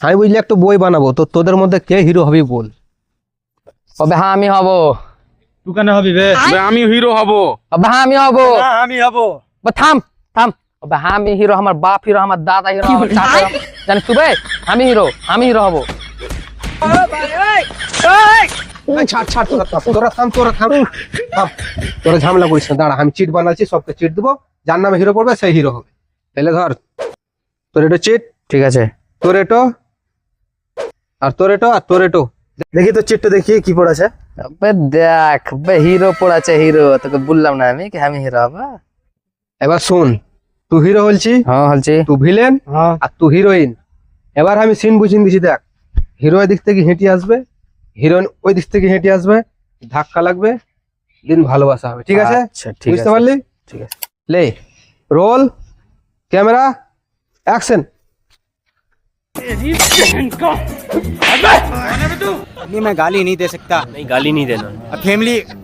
আমি বুঝলি একটা বই বানাবো, তো তোদের মধ্যে কে হিরো হবি বল। তবে হ্যাঁ আমি হব। তুই কেন হবি বে? আমি হিরো হব। তবে হ্যাঁ আমি হব। না আমি হব। থাম থাম। তবে হ্যাঁ আমি হিরো, আমার বাপ হিরো, আমার দাদা হিরো, আমার চাচা হিরো। জানিস তুই বে, আমি হিরো হব। ছাড় ছাড়, তোরা থাম। তোরা ঝামেলা করিস না, দাঁড়া আমি চিট বানাচ্ছি, সবকে চিট দেবো, যার নামে হিরো পড়বে সেই হিরো হবে। তাহলে ধর তোর এটো চিট, ঠিক আছে। তোর এটো আর তোর এটো আর তোর এটো। দেখি তোর চিটটা দেখি কি পড়েছে। বে দেখ বে, হিরো পড়াছে হিরো, তোকে বললাম না আমি কি আমি হিরো হব। এবার শুন, তুই হিরো বলছি, হ্যাঁ বলছি। তুই ভিলেন হ্যাঁ আর তুই হিরোইন। এবার আমি সিন বুঝিয়ে দিছি, দেখ হিরো এদিক থেকে হেঁটে আসবে, হিরোইন ওই দিক থেকে হেঁটে আসবে, ধাক্কা লাগবে, দিন ভালোবাসা হবে, ঠিক আছে? আচ্ছা ঠিক বুঝতে আছে। পারলি? ঠিক আছে। ले रोल कैमरा एक्शन। अभी मैं गाली नहीं दे सकता। नहीं गाली नहीं देना। फैमिली